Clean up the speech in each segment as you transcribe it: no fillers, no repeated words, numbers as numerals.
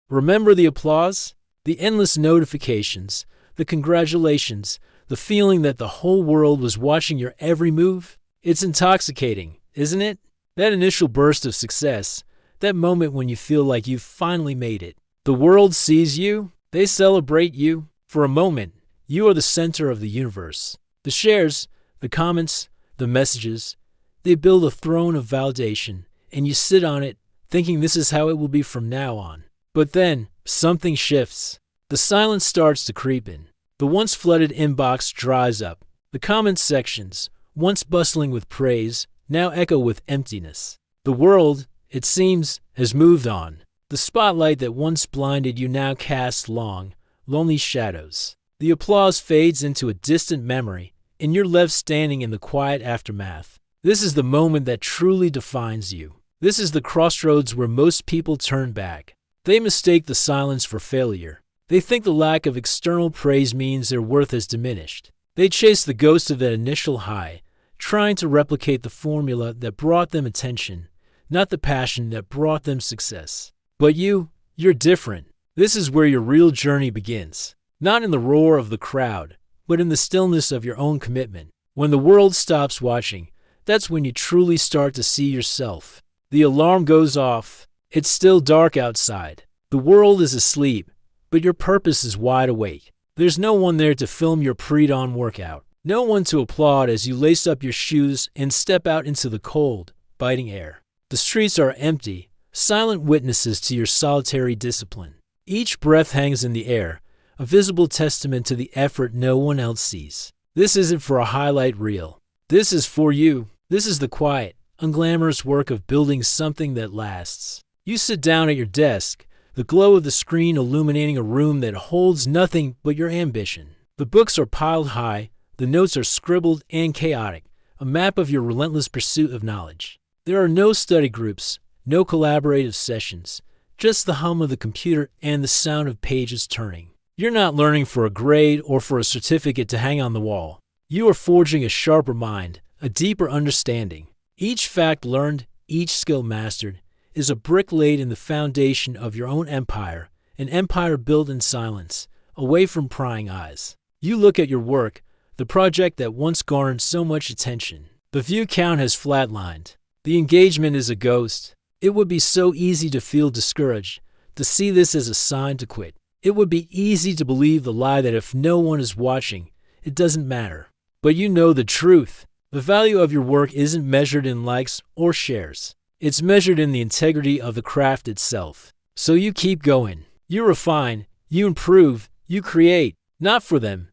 Remember the applause? The endless notifications, the congratulations, the feeling that the whole world was watching your every move? It's intoxicating, isn't it? That initial burst of success, that moment when you feel like you've finally made it. The world sees you, they celebrate you. For a moment, you are the center of the universe. The shares, the comments, the messages, they build a throne of validation, and you sit on it, thinking this is how it will be from now on. But then, something shifts. The silence starts to creep in. The once flooded inbox dries up. The comment sections, once bustling with praise, now echo with emptiness. The world, it seems, has moved on. The spotlight that once blinded you now casts long, lonely shadows. The applause fades into a distant memory, and you're left standing in the quiet aftermath. This is the moment that truly defines you. This is the crossroads where most people turn back. They mistake the silence for failure. They think the lack of external praise means their worth has diminished. They chase the ghost of that initial high, trying to replicate the formula that brought them attention, not the passion that brought them success. But you're different. This is where your real journey begins. Not in the roar of the crowd, but in the stillness of your own commitment. When the world stops watching, that's when you truly start to see yourself. The alarm goes off. It's still dark outside. The world is asleep, but your purpose is wide awake. There's no one there to film your pre-dawn workout. No one to applaud as you lace up your shoes and step out into the cold, biting air. The streets are empty, silent witnesses to your solitary discipline. Each breath hangs in the air, a visible testament to the effort no one else sees. This isn't for a highlight reel. This is for you. This is the quiet, unglamorous work of building something that lasts. You sit down at your desk, the glow of the screen illuminating a room that holds nothing but your ambition. The books are piled high, the notes are scribbled and chaotic, a map of your relentless pursuit of knowledge. There are no study groups, no collaborative sessions, just the hum of the computer and the sound of pages turning. You're not learning for a grade or for a certificate to hang on the wall. You are forging a sharper mind, a deeper understanding. Each fact learned, each skill mastered, is a brick laid in the foundation of your own empire, an empire built in silence, away from prying eyes. You look at your work, the project that once garnered so much attention. The view count has flatlined. The engagement is a ghost. It would be so easy to feel discouraged, to see this as a sign to quit. It would be easy to believe the lie that if no one is watching, it doesn't matter. But you know the truth. The value of your work isn't measured in likes or shares. It's measured in the integrity of the craft itself. So you keep going. You refine, you improve, you create, not for them,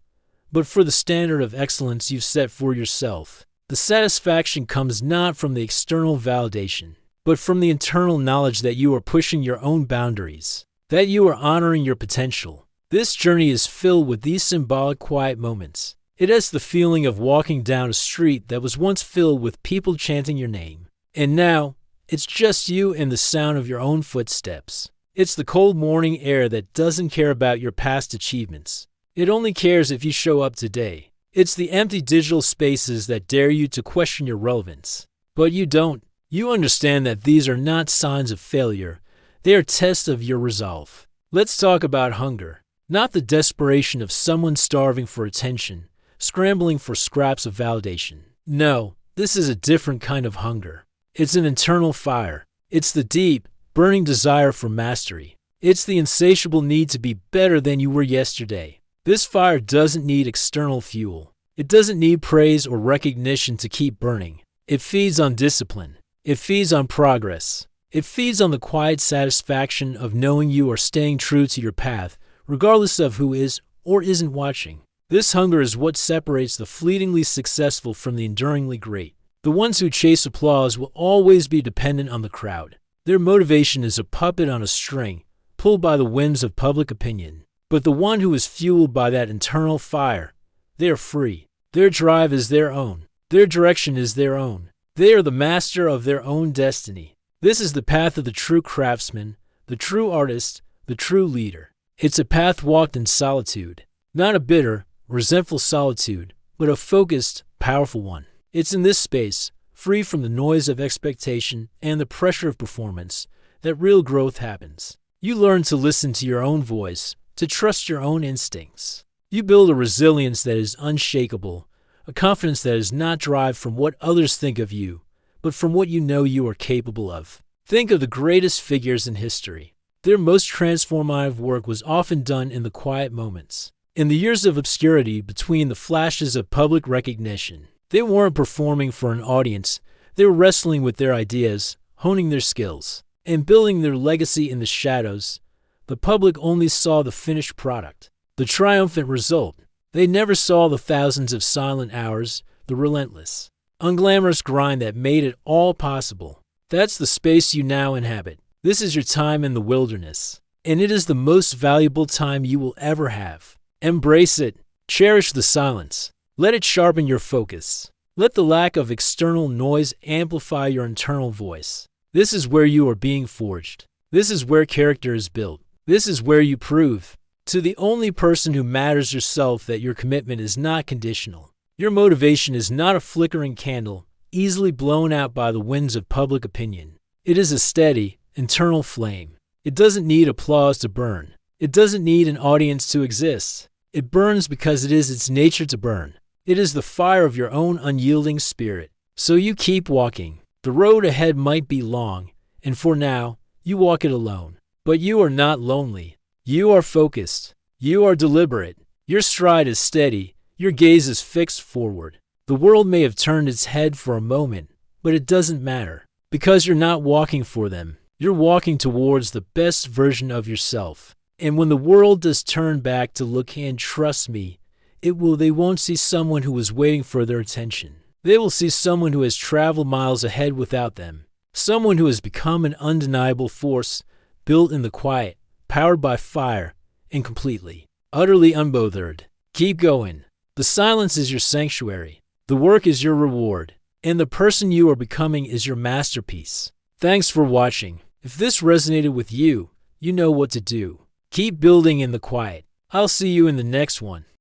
but for the standard of excellence you've set for yourself. The satisfaction comes not from the external validation, but from the internal knowledge that you are pushing your own boundaries, that you are honoring your potential. This journey is filled with these symbolic quiet moments. It has the feeling of walking down a street that was once filled with people chanting your name. And now, it's just you and the sound of your own footsteps. It's the cold morning air that doesn't care about your past achievements. It only cares if you show up today. It's the empty digital spaces that dare you to question your relevance. But you don't. You understand that these are not signs of failure. They are tests of your resolve. Let's talk about hunger. Not the desperation of someone starving for attention, scrambling for scraps of validation. No, this is a different kind of hunger. It's an internal fire. It's the deep, burning desire for mastery. It's the insatiable need to be better than you were yesterday. This fire doesn't need external fuel. It doesn't need praise or recognition to keep burning. It feeds on discipline. It feeds on progress. It feeds on the quiet satisfaction of knowing you are staying true to your path, regardless of who is or isn't watching. This hunger is what separates the fleetingly successful from the enduringly great. The ones who chase applause will always be dependent on the crowd. Their motivation is a puppet on a string, pulled by the whims of public opinion. But the one who is fueled by that internal fire, they are free. Their drive is their own. Their direction is their own. They are the master of their own destiny. This is the path of the true craftsman, the true artist, the true leader. It's a path walked in solitude, not a bitter, resentful solitude, but a focused, powerful one. It's in this space, free from the noise of expectation and the pressure of performance, that real growth happens. You learn to listen to your own voice, to trust your own instincts. You build a resilience that is unshakable, a confidence that is not derived from what others think of you, but from what you know you are capable of. Think of the greatest figures in history. Their most transformative work was often done in the quiet moments. In the years of obscurity between the flashes of public recognition, they weren't performing for an audience. They were wrestling with their ideas, honing their skills, and building their legacy in the shadows. The public only saw the finished product, the triumphant result. They never saw the thousands of silent hours, the relentless, unglamorous grind that made it all possible. That's the space you now inhabit. This is your time in the wilderness, and it is the most valuable time you will ever have. Embrace it. Cherish the silence. Let it sharpen your focus. Let the lack of external noise amplify your internal voice. This is where you are being forged. This is where character is built. This is where you prove to the only person who matters yourself that your commitment is not conditional. Your motivation is not a flickering candle, easily blown out by the winds of public opinion. It is a steady, internal flame. It doesn't need applause to burn. It doesn't need an audience to exist. It burns because it is its nature to burn. It is the fire of your own unyielding spirit. So you keep walking. The road ahead might be long, and for now, you walk it alone. But you are not lonely. You are focused. You are deliberate. Your stride is steady. Your gaze is fixed forward. The world may have turned its head for a moment, but it doesn't matter, because you're not walking for them. You're walking towards the best version of yourself. And when the world does turn back to look in, trust me, they won't see someone who was waiting for their attention. They will see someone who has traveled miles ahead without them. Someone who has become an undeniable force, built in the quiet, powered by fire, and completely, utterly unbothered. Keep going. The silence is your sanctuary. The work is your reward, and the person you are becoming is your masterpiece. Thanks for watching. If this resonated with you, you know what to do. Keep building in the quiet. I'll see you in the next one.